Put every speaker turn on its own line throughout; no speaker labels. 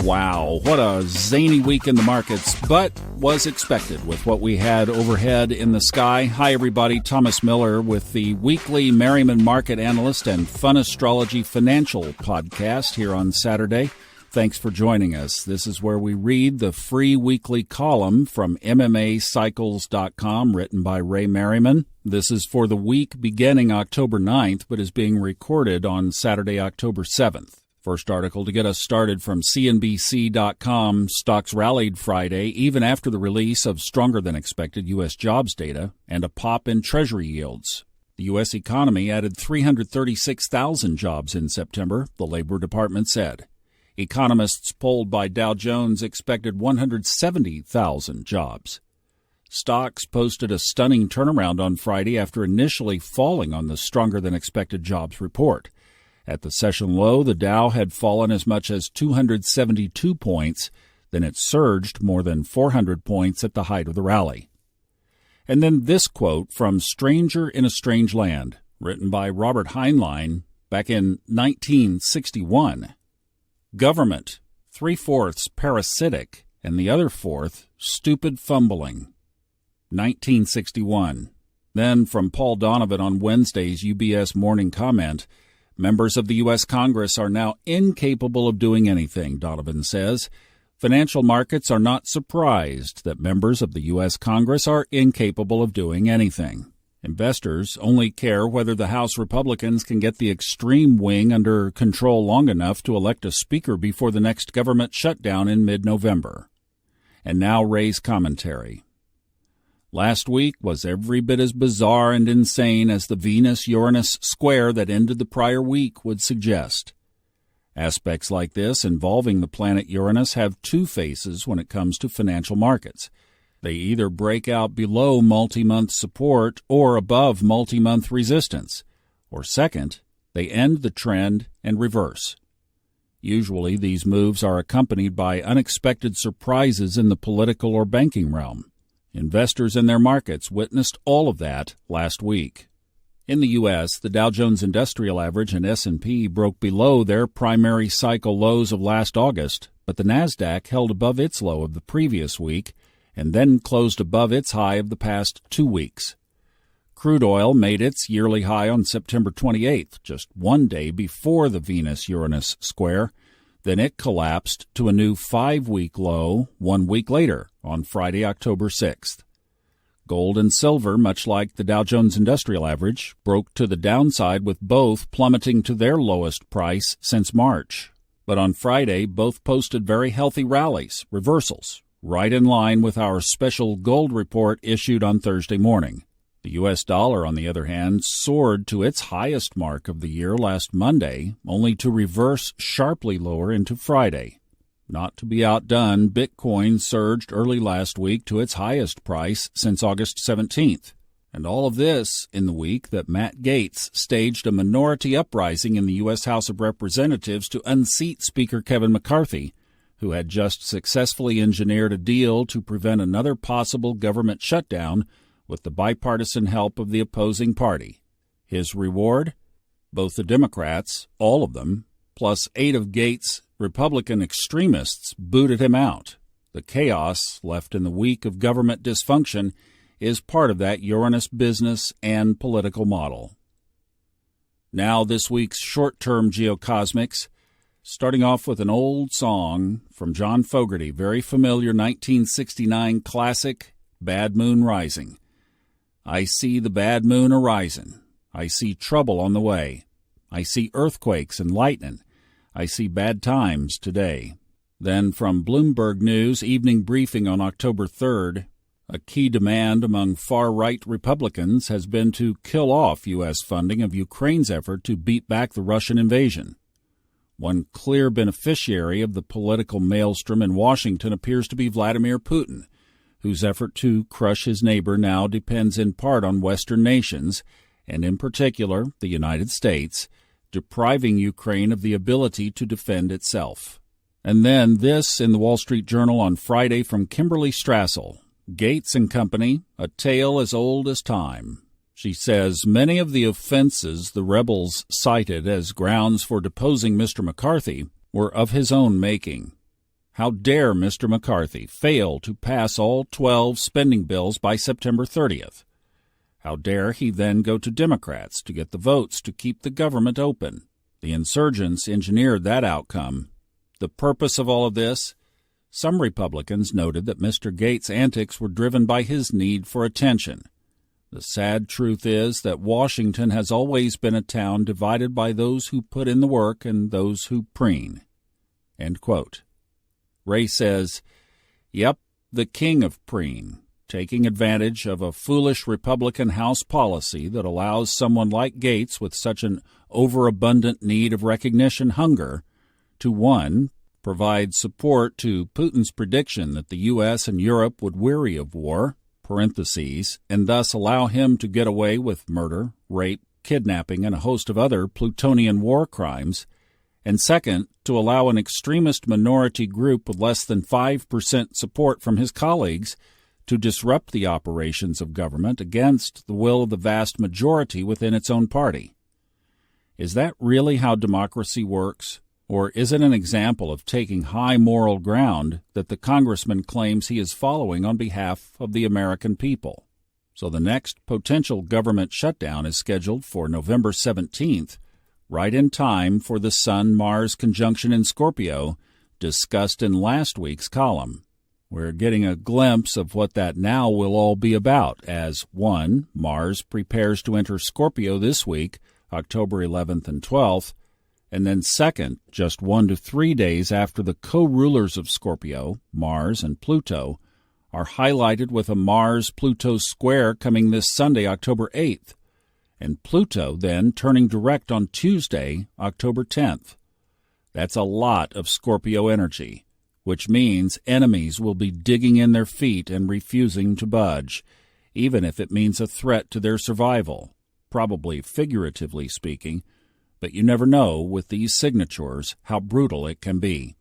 Wow, what a zany week in the markets, but was expected with what we had overhead in the sky. Hi, everybody. Thomas Miller with the weekly Merriman Market Analyst and Fun Astrology Financial podcast here on Saturday. Thanks for joining us. This is where we read the free weekly column from MMAcycles.com written by Ray Merriman. This is for the week beginning October 9th, but is being recorded on Saturday, October 7th. First article to get us started from CNBC.com. Stocks rallied Friday, even after the release of stronger-than-expected U.S. jobs data and a pop in Treasury yields. The U.S. economy added 336,000 jobs in September, the Labor Department said. Economists polled by Dow Jones expected 170,000 jobs. Stocks posted a stunning turnaround on Friday after initially falling on the stronger-than-expected jobs report. At the session low, the Dow had fallen as much as 272 points, then it surged more than 400 points at the height of the rally. And then this quote from Stranger in a Strange Land, written by Robert Heinlein back in 1961. Government, 3/4 parasitic, and the other fourth stupid fumbling. 1961. Then from Paul Donovan on Wednesday's UBS Morning Comment, members of the U.S. Congress are now incapable of doing anything, Donovan says. Financial markets are not surprised that members of the U.S. Congress are incapable of doing anything. Investors only care whether the House Republicans can get the extreme wing under control long enough to elect a speaker before the next government shutdown in mid-November. And now Ray's commentary. Last week was every bit as bizarre and insane as the Venus-Uranus square that ended the prior week would suggest. Aspects like this involving the planet Uranus have two faces when it comes to financial markets. They either break out below multi-month support or above multi-month resistance, or second, they end the trend and reverse. Usually these moves are accompanied by unexpected surprises in the political or banking realm. Investors in their markets witnessed all of that last week. In the U.S., the Dow Jones Industrial Average and S&P broke below their primary cycle lows of last August, but the Nasdaq held above its low of the previous week and then closed above its high of the past 2 weeks. Crude oil made its yearly high on September 28th, just 1 day before the Venus-Uranus square. Then it collapsed to a new 5-week low 1 week later on Friday, October 6th. Gold and silver, much like the Dow Jones Industrial Average, broke to the downside with both plummeting to their lowest price since March. But on Friday, both posted very healthy rallies, reversals, right in line with our special gold report issued on Thursday morning. The U.S. dollar, on the other hand, soared to its highest mark of the year last Monday, only to reverse sharply lower into Friday. Not to be outdone, Bitcoin surged early last week to its highest price since August 17th. And all of this in the week that Matt Gaetz staged a minority uprising in the U.S. House of Representatives to unseat Speaker Kevin McCarthy, who had just successfully engineered a deal to prevent another possible government shutdown with the bipartisan help of the opposing party. His reward? Both the Democrats, all of them, plus 8 of Gaetz' Republican extremists booted him out. The chaos left in the week of government dysfunction is part of that Uranus business and political model. Now this week's short-term Geocosmics, starting off with an old song from John Fogerty, very familiar 1969 classic, Bad Moon Rising. I see the bad moon a-risin'. I see trouble on the way. I see earthquakes and lightnin'. I see bad times today. Then from Bloomberg News Evening Briefing on October 3rd, a key demand among far-right Republicans has been to kill off U.S. funding of Ukraine's effort to beat back the Russian invasion. One clear beneficiary of the political maelstrom in Washington appears to be Vladimir Putin, whose effort to crush his neighbor now depends in part on Western nations, and in particular the United States, depriving Ukraine of the ability to defend itself. And then this in the Wall Street Journal on Friday from Kimberly Strassel, Gaetz and Company, a tale as old as time. She says many of the offenses the rebels cited as grounds for deposing Mr. McCarthy were of his own making. How dare Mr. McCarthy fail to pass all 12 spending bills by September 30th? How dare he then go to Democrats to get the votes to keep the government open? The insurgents engineered that outcome. The purpose of all of this? Some Republicans noted that Mr. Gates' antics were driven by his need for attention. The sad truth is that Washington has always been a town divided by those who put in the work and those who preen. End quote. Ray says, yep, the king of preen, taking advantage of a foolish Republican House policy that allows someone like Gates with such an overabundant need of recognition hunger to, one, provide support to Putin's prediction that the U.S. and Europe would weary of war, parentheses, and thus allow him to get away with murder, rape, kidnapping, and a host of other plutonian war crimes, and second, to allow an extremist minority group with less than 5% support from his colleagues to disrupt the operations of government against the will of the vast majority within its own party. Is that really how democracy works? Or is it an example of taking high moral ground that the congressman claims he is following on behalf of the American people? So the next potential government shutdown is scheduled for November 17th, right in time for the Sun-Mars conjunction in Scorpio, discussed in last week's column. We're getting a glimpse of what that now will all be about as, 1, Mars prepares to enter Scorpio this week, October 11th and 12th, and then second, just 1 to 3 days after the co-rulers of Scorpio, Mars and Pluto, are highlighted with a Mars-Pluto square coming this Sunday, October 8th, and Pluto then turning direct on Tuesday, October 10th. That's a lot of Scorpio energy, which means enemies will be digging in their feet and refusing to budge, even if it means a threat to their survival, probably figuratively speaking, but you never know with these signatures how brutal it can be.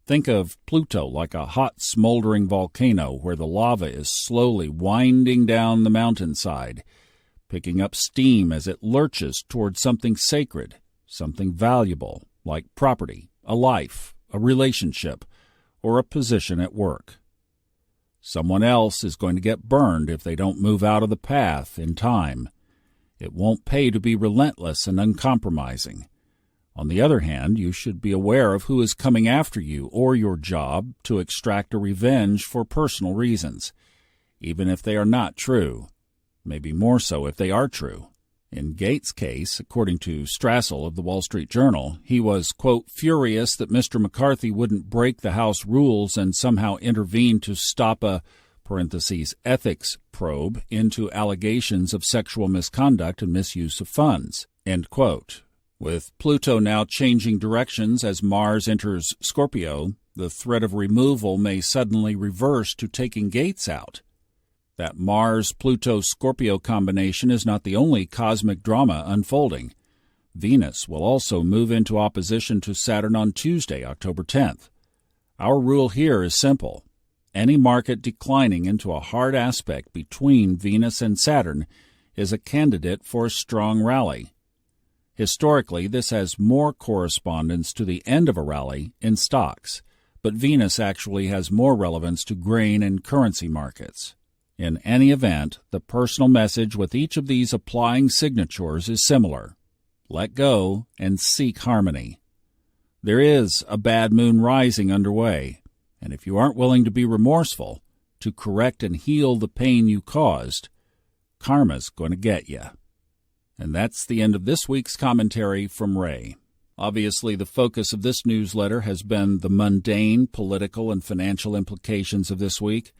Think of Pluto like a hot, smoldering volcano where the lava is slowly winding down the mountainside, picking up steam as it lurches toward something sacred, something valuable, like property, a life, a relationship, or a position at work. Someone else is going to get burned if they don't move out of the path in time. It won't pay to be relentless and uncompromising. On the other hand, you should be aware of who is coming after you or your job to extract a revenge for personal reasons, even if they are not true. Maybe more so if they are true. In Gates' case, according to Strassel of the Wall Street Journal, he was, quote, furious that Mr. McCarthy wouldn't break the House rules and somehow intervene to stop a parentheses, ethics probe into allegations of sexual misconduct and misuse of funds, end quote. With Pluto now changing directions as Mars enters Scorpio, the threat of removal may suddenly reverse to taking Gates out. That Mars-Pluto-Scorpio combination is not the only cosmic drama unfolding. Venus will also move into opposition to Saturn on Tuesday, October 10th. Our rule here is simple. Any market declining into a hard aspect between Venus and Saturn is a candidate for a strong rally. Historically, this has more correspondence to the end of a rally in stocks, but Venus actually has more relevance to grain and currency markets. In any event, the personal message with each of these applying signatures is similar. Let go and seek harmony. There is a bad moon rising underway, and if you aren't willing to be remorseful, to correct and heal the pain you caused, karma's going to get you. And that's the end of this week's commentary from Ray. Obviously, the focus of this newsletter has been the mundane political and financial implications of this week.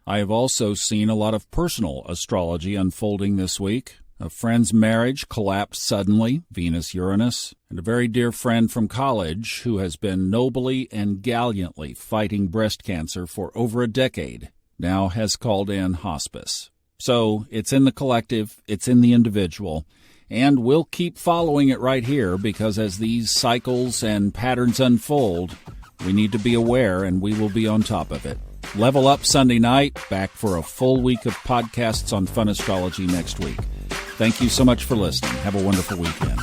I have also seen a lot of personal astrology unfolding this week. A friend's marriage collapsed suddenly, Venus-Uranus, and a very dear friend from college who has been nobly and gallantly fighting breast cancer for over a decade now has called in hospice. So it's in the collective, it's in the individual, and we'll keep following it right here because as these cycles and patterns unfold, we need to be aware and we will be on top of it. Level Up Sunday night, back for a full week of podcasts on Fun Astrology next week. Thank you so much for listening. Have a wonderful weekend.